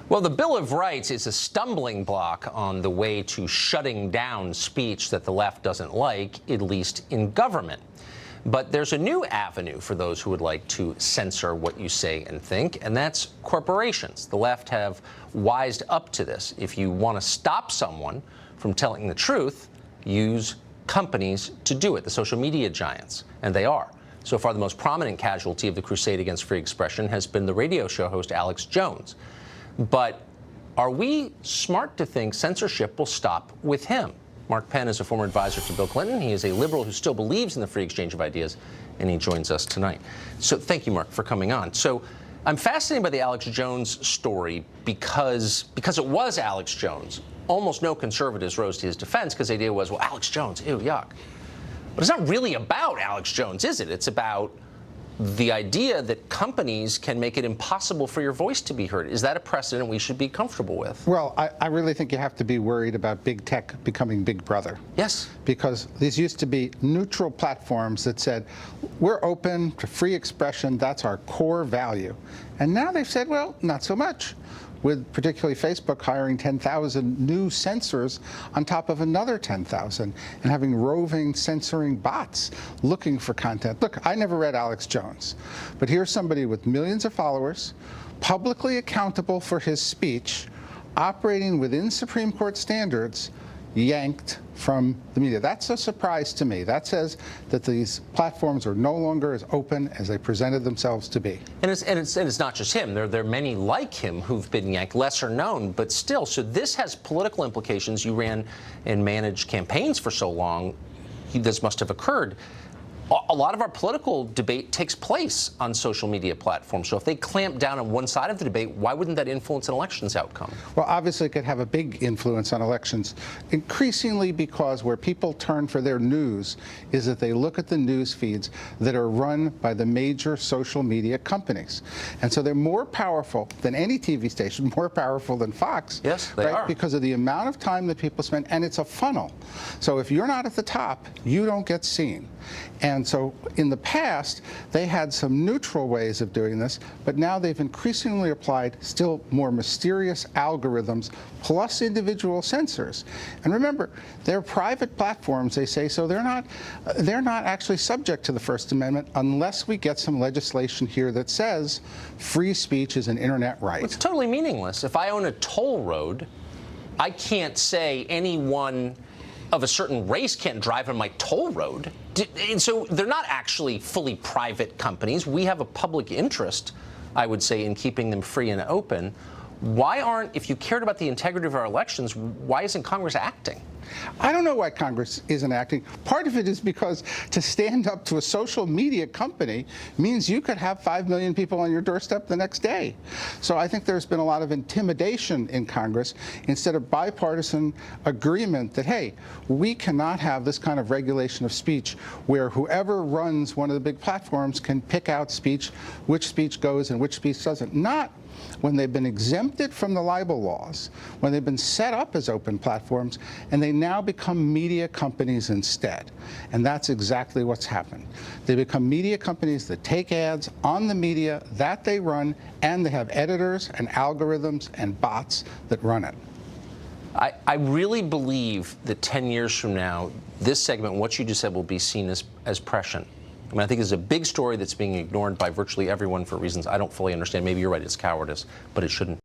Well, the Bill of Rights is a stumbling block on the way to shutting down speech that the left doesn't like, at least in government. But there's a new avenue for those who would like to censor what you say and think, and that's corporations. The left have wised up to this. If you want to stop someone from telling the truth, use companies to do it, the social media giants, and they are. So far, the most prominent casualty of the crusade against free expression has been the radio show host Alex Jones. But are we smart to think censorship will stop with him? Mark Penn is a former advisor to Bill Clinton. He is a liberal who still believes in the free exchange of ideas, and he joins us tonight. So thank you, Mark, for coming on. So I'm fascinated by the Alex Jones story because it was Alex Jones. Almost no conservatives rose to his defense because the idea was, well, Alex Jones, ew, yuck. But it's not really about Alex Jones, is it? It's about the idea that companies can make it impossible for your voice to be heard. Is that a precedent we should be comfortable with? Well, I really think you have to be worried about big tech becoming Big Brother. Yes. Because these used to be neutral platforms that said, we're open to free expression, that's our core value. And now they've said, well, not so much, with particularly Facebook hiring 10,000 new censors on top of another 10,000 and having roving censoring bots looking for content. Look, I never read Alex Jones, but here's somebody with millions of followers, publicly accountable for his speech, operating within Supreme Court standards, yanked from the media. That's a surprise to me. That says that these platforms are no longer as open as they presented themselves to be. And it's not just him. There are many like him who've been yanked, lesser known, but still. So this has political implications. You ran and managed campaigns for so long. This must have occurred. A lot of our political debate takes place on social media platforms. So if they clamp down on one side of the debate, why wouldn't that influence an election's outcome? Well, obviously it could have a big influence on elections, increasingly because where people turn for their news is that they look at the news feeds that are run by the major social media companies. And so they're more powerful than any TV station, more powerful than Fox. Yes, they are. Because of the amount of time that people spend, and it's a funnel. So if you're not at the top, you don't get seen. And so in the past, they had some neutral ways of doing this, but now they've increasingly applied still more mysterious algorithms plus individual censors. And remember, they're private platforms, they say, so they're not actually subject to the First Amendment unless we get some legislation here that says free speech is an internet right. It's totally meaningless. If I own a toll road, I can't say anyone of a certain race can't drive on my toll road. And so they're not actually fully private companies. We have a public interest, I would say, in keeping them free and open. Why aren't, if you cared about the integrity of our elections, why isn't Congress acting? I don't know why Congress isn't acting. Part of it is because to stand up to a social media company means you could have 5 million people on your doorstep the next day. So I think there's been a lot of intimidation in Congress instead of bipartisan agreement that, hey, we cannot have this kind of regulation of speech where whoever runs one of the big platforms can pick out speech, which speech goes and which speech doesn't. Not when they've been exempted from the libel laws, when they've been set up as open platforms, and they now become media companies instead. And that's exactly what's happened. They become media companies that take ads on the media that they run, and they have editors and algorithms and bots that run it. I really believe that 10 years from now, this segment, what you just said, will be seen as prescient. I mean, I think it's a big story that's being ignored by virtually everyone for reasons I don't fully understand. Maybe you're right, it's cowardice, but it shouldn't.